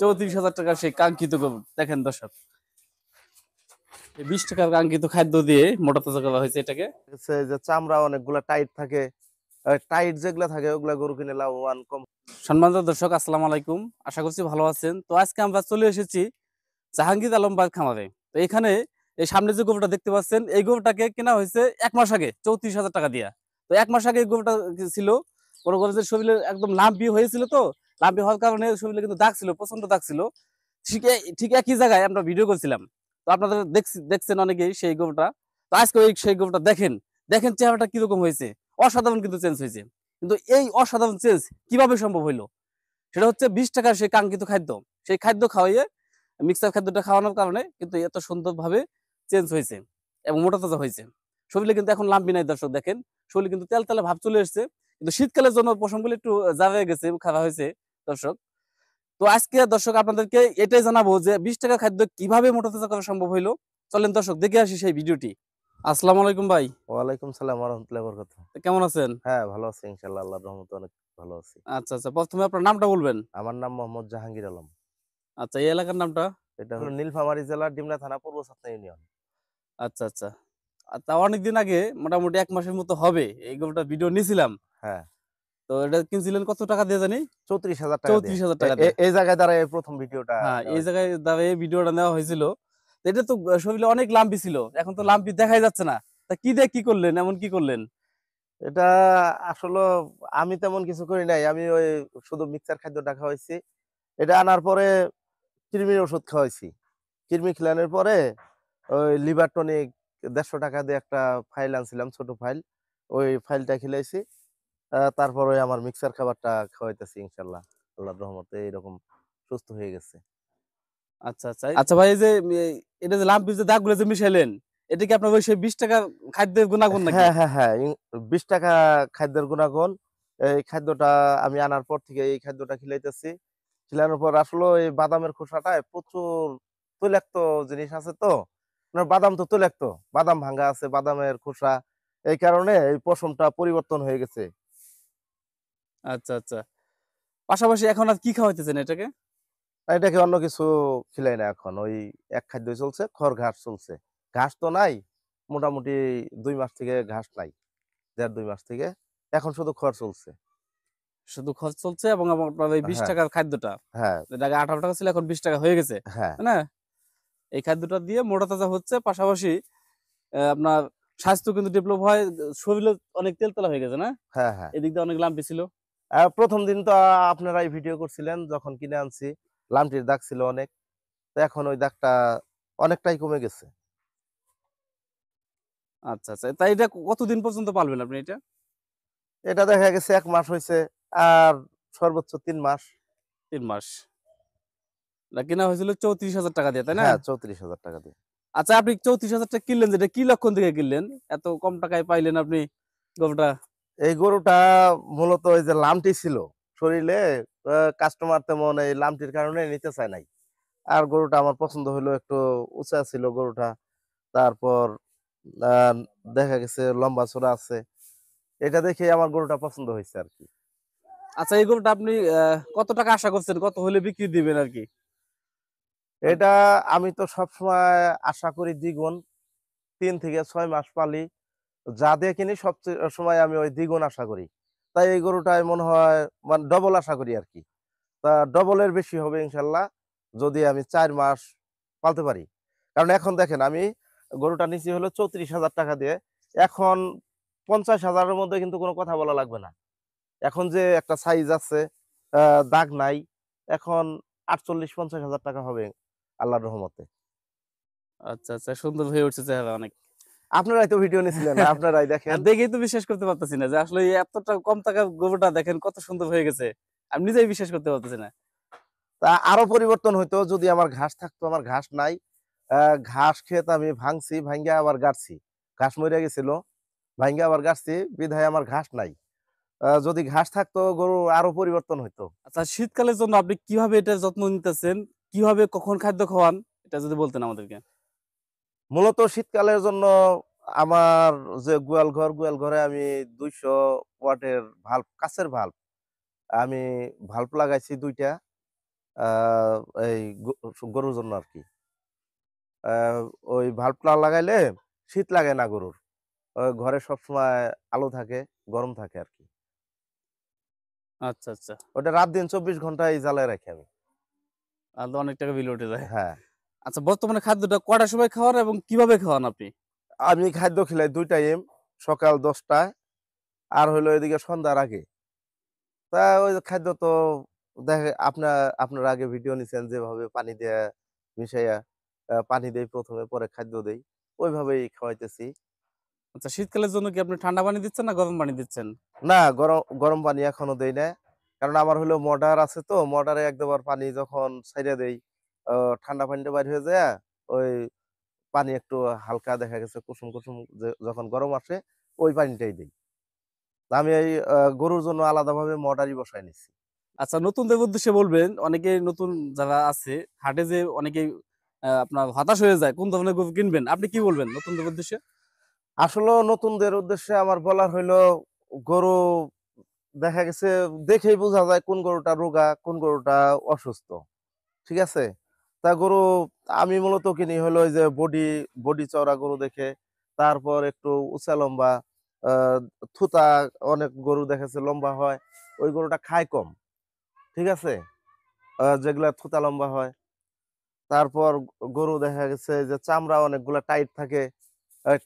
34,000 টাকা সেই কাঙ্ক্ষিত গোবর দেখেন দর্শক, এই 20 টাকার কাঙ্ক্ষিত খাদ্য দিয়ে মোটা তাজা করা হয়েছে এটাকে। হচ্ছে যে চামড়া অনেকগুলা টাইট থাকে, টাইট যেগুলা থাকে ওগুলা গরু কিনে লাভবান কম। সম্মানিত দর্শক, আসসালামু আলাইকুম। আশা করছি ভালো আছেন। তো আজকে আমরা চলে এসেছি জাহাঙ্গীর আলম ভাইয়ের খামারে। তো এখানে এই সামনে যে গরুটা দেখতে পাচ্ছেন, এই গরুটাকে কেনা হয়েছে 1 মাস আগে 34,000 টাকা দিয়া। তো 1 মাস আগে এই গরুটা ছিল, মনে করেন যে শরীরে একদম লাম্পি হয়েছিল। তো লাম্পি হওয়ার কারণে শরীরে কিন্তু দাগ ছিল, প্রচন্ড দাগ ছিল। ঠিক একই জায়গায় আমরা ভিডিও করছিলাম। তো আপনাদের দেখছেন অনেকেই সেই গরুটা। তো আজকে ওই সেই গরুটা দেখেন, দেখেন চেহারাটা কিরকম হয়েছে। অসাধারণ কিন্তু চেঞ্জ হয়েছে। কিন্তু এই অসাধারণ চেঞ্জ কিভাবে সম্ভব হইলো? সেটা হচ্ছে 20 টাকার সেই কাঙ্ক্ষিত খাদ্য, সেই খাদ্য খাওয়াইয়ে মিক্সার খাদ্যটা খাওয়ানোর কারণে কিন্তু এত সুন্দরভাবে চেঞ্জ হয়েছে এবং মোটা তাজা হয়েছে। শরীরে কিন্তু এখন লাম্বি নাই দর্শক, দেখেন শরীরে কিন্তু তেল তেলে ভাব চলে এসছে। কিন্তু শীতকালের জন্য পশমগুলো একটু জারিয়ে গেছে, খারাপ হয়েছে দর্শক। তো আজকে দর্শক আপনাদেরকে এটাই জানাবো যে 20 টাকার খাদ্য কিভাবে মোটা তাজা করা সম্ভব হইলো। চলেন দর্শক দেখে আসি সেই ভিডিওটি। আসসালামু আলাইকুম ভাই। ওয়ালাইকুম সালাম ওয়া রাহমাতুল্লাহি ওয়া বারাকাতুহু। তো কেমন আছেন? হ্যাঁ, ভালো আছি ইনশাআল্লাহ, আল্লাহর রহমতে অনেক ভালো আছি। আচ্ছা আচ্ছা, প্রথমে আপনার নামটা বলবেন। আমার নাম মোহাম্মদ জাহাঙ্গীর আলম। আচ্ছা, এই এলাকার নামটা? এটা হলো নীলফামারী জেলার ডিমনা থানা পূর্ব ছাতনা ইউনিয়ন। আচ্ছা আচ্ছা। তা অনেকদিন আগে মোটামুটি 1 মাসের মতো হবে এই গরুটার ভিডিও নিয়েছিলাম। হ্যাঁ, তো এটা কিনছিলেন কত টাকা দিয়ে জানি? 34,000 টাকা দিয়ে। 34,000 টাকা দিয়ে। এই জায়গায় দাঁড়ায় প্রথম ভিডিওটা হ্যাঁ, নেওয়া এই হয়েছে। জায়গায় দাঁড়িয়ে ভিডিওটা নেওয়া হয়েছিল। তো এটা তো শরীরে অনেক লাম্পি ছিল, এখন তো লাম্পি দেখাই যাচ্ছে না। তা কি দিয়ে কি করলেন, এমন কি করলেন? এটা আসলে আমি তেমন কিছু করি নাই। আমি ওই শুধু মিক্সার খাদ্যটা খাওয়াইছি। এটা আনার পরে কৃমির ওষুধ খাওয়াইছি। কৃমি খিলানোর পরে ওই লিভার টনিক 150 টাকা দিয়ে একটা ফাইল আনছিলাম, ছোট ফাইল। ওই ফাইলটা খিলাইছি। তারপর ওই আমার মিক্সার খাবারটা খাওয়াইতেছি ইনশাআল্লাহ। আল্লাহর রহমতে এরকম সুস্থ হয়ে গেছে। আচ্ছা আচ্ছা আচ্ছা ভাই, এই যে এটা যে লাম্পি যে দাগগুলো যে মিশাইলেন, এটা কি আপনার ওই সেই 20 টাকার খাদ্যের গুণাগুণ নাকি? হ্যাঁ, হ্যাঁ, হ্যাঁ। 20 টাকা খাদ্যের গুণাগুণ। এই খাদ্যটা আমি আনার পর থেকে এই খাদ্যটা খিলাইতেছি। খিলানোর পর আসলে এই বাদামের খোসাটায় প্রচুর তৈলাক্ত জিনিস আছে তো। আপনার বাদাম তো তৈলাক্ত। বাদাম ভাঙ্গা আছে, বাদামের খোসা। এই কারণে এই পশমটা পরিবর্তন হয়ে গেছে। আচ্ছা আচ্ছা। পাশাপাশি এখন আর কি খাওয়াইতেছেন এটাকে? এটাকে অন্য কিছু খিলাই না এখন। ওই এক খাদ্যই চলছে, খড় ঘাস চলছে। ঘাস তো নাই। মোটামুটি ২ মাস থেকে ঘাস নাই। ১.৫-২ মাস থেকে। এখন শুধু খড় চলছে। শুধু খরচ চলছে এবং আপনার এই 20 হ্যাঁ, টাকার খাদ্যটা, হ্যাঁ, যেটা আগে 18 টাকা ছিল এখন 20 টাকা হয়ে গেছে। হ্যাঁ, তাই না? এই খাদ্যটা দিয়ে মোটা তাজা হচ্ছে, পাশাপাশি আপনার স্বাস্থ্য কিন্তু ডেভেলপ হয়। শরীরে অনেক তেলতেলা হয়ে গেছে না? হ্যাঁ, হ্যাঁ। এদিক দিয়ে অনেক লাম্পি ছিল। ১ম দিন তো আপনারাই ভিডিও করছিলেন যখন কিনে আনছি। লামটির দাগ ছিল অনেক। তো এখন ওই দাগটা অনেকটাই কমে গেছে। আচ্ছা, আচ্ছা। তাই এটা কতদিন পর্যন্ত পালবেন আপনি এটা? এটা দেখা গেছে ১ মাস হইছে। আর সর্বোচ্চ ৩ মাস। ৩ মাস। এটা কেনা হয়েছিল 34,000 টাকা দিয়ে, তাই না? হ্যাঁ, ৩৪,০০০ টাকা দিয়ে। আচ্ছা, আপনি 34,000 টাকা কিনলেন যেটা, কি লক্ষণ থেকে কিনলেন? এত কম টাকায় পাইলেন আপনি গরুটা? এই গরুটা মূলত ওই যে লামটি ছিল শরীরে, কাস্টমার তেমন এই লামটির কারণে নিতে চায় নাই। আর গরুটা আমার পছন্দ হইলো, একটু উঁচা ছিল গরুটা। তারপর আ দেখা গেছে লম্বা চওড়া আছে। এটা দেখেই আমার গরুটা পছন্দ হইছে আরকি। আচ্ছা, এই গরুটা আপনি কত টাকা আশা করছেন? কত হলে বিক্রি দিবেন আরকি? এটা আমি তো সবসময় আশা করি দ্বিগুণ। ৩ থেকে ৬ মাস পালি। যা দিয়ে কিনি সময় আমি ওই দ্বিগুণ আশা করি। তাই এই গরুটায় মনে হয় মানে ডবল আশা করি আরকি। তা ডবলের বেশি হবে ইনশাআল্লাহ যদি আমি ৪ মাস পালতে পারি। কারণ এখন দেখেন আমি গরুটা নিচ্ছি হলো ৩৪,০০০ টাকা দিয়ে। এখন ৫০,০০০ এর মধ্যে কিন্তু কোনো কথা বলা লাগবে না। এখন যে একটা সাইজ আছে, আ দাগ নাই। এখন ৪৮-৫০,০০০ টাকা হবে আল্লাহর রহমতে। আচ্ছা, আচ্ছা। সুন্দর হয়ে উঠছে চেহারা অনেক। আপনারাই তো ভিডিও নিছিলেন, আপনারাই দেখেন। দেখেই তো বিশ্বাস করতে পারতেছি না যে আসলে এই এতটা কম টাকার গরুটা দেখেন কত সুন্দর হয়ে গেছে। আমি নিজেই বিশ্বাস করতে পারতেছি না। তা আরো পরিবর্তন হইতো যদি আমার ঘাস থাকতো, আমার ঘাস নাই। আ ঘাস ক্ষেত আমি ভাঙছি, ভাইঙ্গা আবার গাড়ছি। ঘাস মইরা গেছিল, ভাইঙ্গা আবার গাড়ছি, বিধায় আমার ঘাস নাই। যদি ঘাস থাকতো গরু আরো পরিবর্তন হইতো। আচ্ছা, শীতকালের জন্য আপনি কিভাবে এটার যত্ন নিতেছেন? কিভাবে কখন খাদ্য খাওয়ান? এটা যদি বলতেন আমাদেরকে। মূলত শীতকালের জন্য আমার যে গোয়াল ঘরে আমি ২০০ ওয়াটের ভাল্ব, কাঁচের ভাল্ব। আমি ভাল্ব লাগাইছি ২ টা। আহ, এই গরুর জন্য আর কি। আহ, ওই ভাল্বটা লাগাইলে শীত লাগে না গরুর, ঘরে সবসময় আলো থাকে, গরম থাকে আর কি। আচ্ছা আচ্ছা। ওটা রাত দিন 24 ঘন্টায় জ্বালায় রাখি আমি। আর তো অনেক টাকা বিল উঠে যায়। হ্যাঁ, আচ্ছা, বর্তমানে খাদ্যটা কটার সময় খাওয়ান এবং কিভাবে খাওয়ান আপনি? আমি খাদ্য খিলাই 2 টাইম, সকাল 10টায় আর হলো এদিকে সন্ধ্যার আগে। তা ওই যে খাদ্য তো দেখে আপনার আগে ভিডিও নিছেন যেভাবে পানি দিয়ে মিশাইয়া, পানি দেই প্রথমে, পরে খাদ্য দেই, ওইভাবেই খাওয়াইতেছি। আচ্ছা, শীতকালের জন্য কি আপনি ঠান্ডা পানি দিচ্ছেন না গরম পানি দিচ্ছেন? না, গরম গরম পানি এখনো দেই না, কারণ আমার হলো মোটর আছে, তো মোটরে একবার পানি যখন ছাইড়া দেই, ঠান্ডা পানিটা বাইর হয়ে যায়, ওই পানি একটু হালকা দেখা গেছে কুসুম কুসুম, যখন গরম আসে ওই পানিটাই দিই। আমি এই গরুর জন্য আলাদাভাবে মোটরই বসাই নিছি। আচ্ছা, নতুনদের উদ্দেশ্যে বলবেন, অনেকে নতুন যারা আছে হাটে যে অনেকে আপনার হতাশ হয়ে যায় কোন ধরনের গরু কিনবেন, আপনি কি বলবেন নতুনদের উদ্দেশ্যে? আসলে নতুনদের উদ্দেশ্যে আমার বলার হইলো, গরু দেখা গেছে দেখেই বোঝা যায় কোন গরুটা রোগা, কোন গরুটা অসুস্থ। ঠিক আছে? তা গরু আমি মূলত কিনি হলো ওই যে বডি বডি চওড়া গরু দেখে, তারপর একটু উঁচা লম্বা, আহ, থুতা, অনেক গরু দেখেছে লম্বা হয়, ওই গরুটা খায় কম। ঠিক আছে? যেগুলা থুতা লম্বা হয়। তারপর গরু দেখা গেছে যে চামড়া অনেকগুলা টাইট থাকে,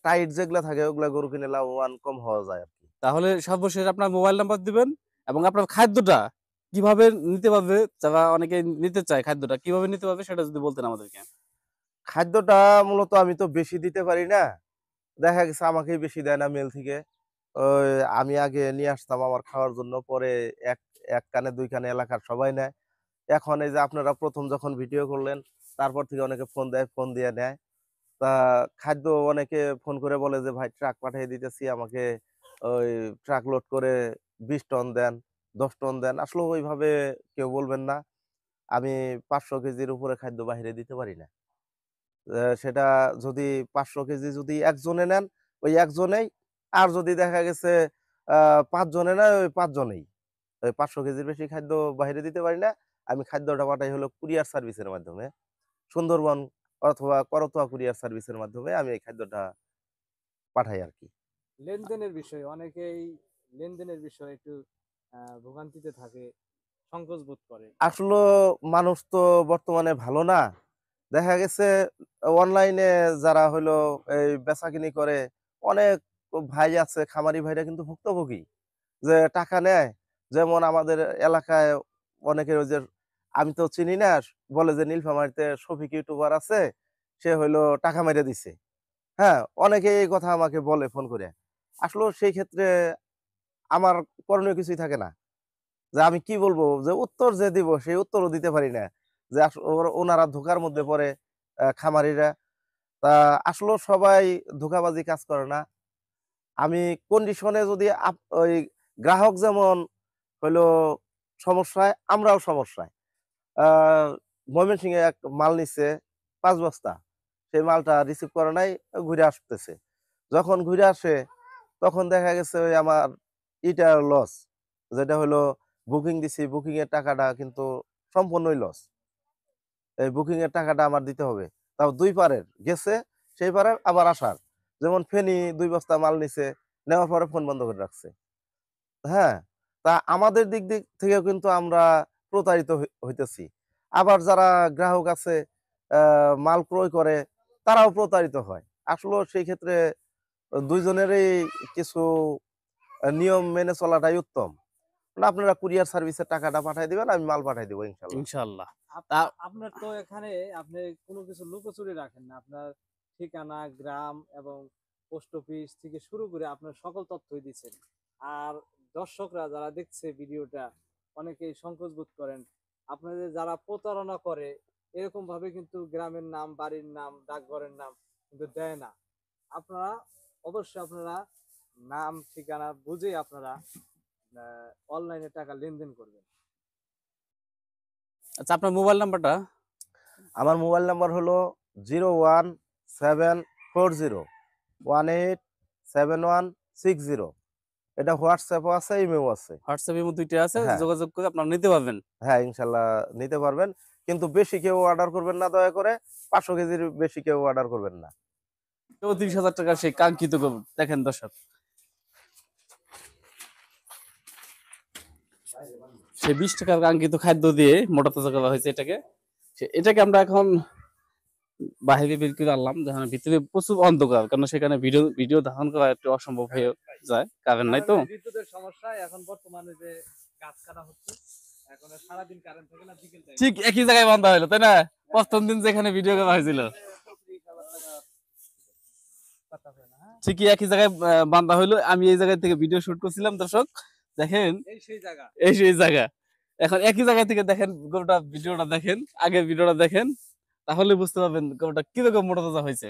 টাইট যেগুলা থাকে ওগুলা গরু কিনে লাভবান কম হওয়া যায় আর কি। তাহলে সর্বশেষ আপনার মোবাইল নাম্বার দিবেন এবং আপনার খাদ্যটা কিভাবে নিতে পারবে, যারা অনেকে নিতে চায় খাদ্যটা কিভাবে নিতে পারবে সেটা যদি বলতেন আমাদেরকে। খাদ্যটা মূলত আমি তো বেশি দিতে পারি না, দেখা গেছে আমাকেই বেশি দেয় না মেল থেকে। ওই আমি আগে নিয়ে আসতাম আমার খাওয়ার জন্য, পরে এক এক কানে দুই কানে এলাকার সবাই নেয়। এখন এই যে আপনারা প্রথম যখন ভিডিও করলেন, তারপর থেকে অনেকে ফোন দেয়, ফোন দিয়ে নেয়। তা খাদ্য অনেকে ফোন করে বলে যে ভাই ট্রাক পাঠিয়ে দিতেছি, আমাকে ওই ট্রাক লোড করে 20 টন দেন, 10 টন দেন। আসলে ওইভাবে কেউ বলবেন না, আমি 500 কেজির উপরে খাদ্য বাইরে দিতে পারি না। সেটা যদি 500 কেজি যদি একজনে নেন, ওই একজনেই। আর যদি দেখা গেছে 5 জনে নেয়, ওই 5 জনেই। ওই 500 কেজির বেশি খাদ্য বাইরে দিতে পারি না। আমি খাদ্যটা পাঠাই হলো কুরিয়ার সার্ভিসের মাধ্যমে, সুন্দরবন অথবা করতোয়া কুরিয়ার সার্ভিসের মাধ্যমে আমি এই খাদ্যটা পাঠাই আর কি। লেনদেনের বিষয়ে অনেকেই লেনদেনের বিষয়ে একটু ভোগান্তিতে থাকে, সংকোচ বোধ করে। আসলে মানুষ তো বর্তমানে ভালো না, দেখা গেছে অনলাইনে যারা হলো এই বেচাকিনি করে, অনেক ভাই আছে খামারি ভাইরা কিন্তু ভুক্তভোগী, যে টাকা নেয়। যেমন আমাদের এলাকায় অনেকের ওই যে, আমি তো চিনি না, বলে যে নীলফামারীতে শফিক ইউটিউবার আছে, সে হইলো টাকা মেরে দিছে। হ্যাঁ, অনেকে এই কথা আমাকে বলে ফোন করে। আসলে সেই ক্ষেত্রে আমার করণীয় কিছুই থাকে না, যে আমি কি বলবো, যে উত্তর যে দিব সেই উত্তরও দিতে পারি না, যে ওনারা ধোকার মধ্যে পড়ে, খামারিরা। তা আসলে সবাই ধোকাবাজি কাজ করে না। আমি কন্ডিশনে যদি ওই গ্রাহক যেমন হইলো সমস্যায়, আমরাও সমস্যায়। আহ ময়মনসিংহে এক মাল নিচ্ছে 5 বস্তা, সেই মালটা রিসিভ করে নাই, ঘুরে আসতেছে। যখন ঘুরে আসে তখন দেখা গেছে ওই আমার ইটা লস, যেটা হলো বুকিং দিছি, বুকিং এর টাকাটা কিন্তু সম্পূর্ণই লস। এই বুকিং এর টাকাটা আমার দিতে হবে। তাও 2 পারের গেছে, সেই পারের আবার আসার। যেমন ফেনী 2 বস্তা মাল নিছে, নেওয়ার পরে ফোন বন্ধ করে রাখছে। হ্যাঁ, তা আমাদের দিক থেকেও কিন্তু আমরা প্রতারিত হইতেছি। আবার যারা গ্রাহক আছে, মাল ক্রয় করে, তারাও প্রতারিত হয়। আসলে সেই ক্ষেত্রে দুইজনেরই কিছু নিয়ম মেনে চলাটাই উত্তম। না, আপনারা কুরিয়ার সার্ভিসের টাকাটা পাঠিয়ে দিবেন, আমি মাল পাঠিয়ে দিব ইনশাল্লাহ। ইনশাআল্লাহ। তা আপনার তো এখানে আপনি কোনো কিছু লুকোচুরি রাখেন না। আপনার ঠিকানা, গ্রাম এবং পোস্ট অফিস থেকে শুরু করে আপনার সকল তথ্যই দিচ্ছেন। আর দর্শকরা যারা দেখছে ভিডিওটা অনেকেই সংকোচ বোধ করেন। আপনাদের যারা প্রতারণা করে এরকম ভাবে কিন্তু গ্রামের নাম, বাড়ির নাম, ডাকঘরের নাম কিন্তু দেয় না। আপনারা অবশ্যই আপনারা নাম ঠিকানা বুঝে আপনারা অনলাইনে টাকা লেনদেন করবেন। আচ্ছা, আপনার মোবাইল নাম্বারটা? আমার মোবাইল নাম্বার হলো 01740187160। এটা হোয়াটসঅ্যাপও আছে, ইমেও আছে। হোয়াটসঅ্যাপ এর দুইটা আছে, হ্যাঁ যোগাযোগ করে আপনারা নিতে পারবেন। হ্যাঁ, ইনশাল্লাহ নিতে পারবেন। কিন্তু বেশি কেউ অর্ডার করবেন না দয়া করে, 500 কেজির বেশি কেউ অর্ডার করবেন না। 34,000 টাকার সেই কাঙ্ক্ষিত গরু দেখেন দর্শক, সে 20 টাকার কাঙ্ক্ষিত খাদ্য দিয়ে মোটা তাজা করা হয়েছে এটাকে। এটাকে আমরা এখন বাইরে বের করে আনলাম, যখন ভিতরে প্রচুর অন্ধকার, কারণ সেখানে ভিডিও ভিডিও ধারণ করা একটু অসম্ভব হয়ে যায়, কারেন্ট নাই তো। বিদ্যুতের সমস্যা, এখন বর্তমানে যে গাছ কাটা হচ্ছে, এখন আর সারাদিন কারেন্ট থাকে না, বিকেল টাইম ঠিক একই জায়গায় বান্ধা হলো, তাই না? প্রথম দিন যেখানে ভিডিও করা হয়েছিল ঠিকই একই জায়গায় বান্ধা হইলো। আমি এই জায়গা থেকে ভিডিও শুট করছিলাম দর্শক, দেখেন এই সেই জায়গা। এই সেই জায়গা। এখন একই জায়গা থেকে দেখেন গরুটা, ভিডিওটা দেখেন, আগের ভিডিওটা দেখেন, তাহলে বুঝতে পারবেন গরুটা কিরকম মোটা তাজা হয়েছে।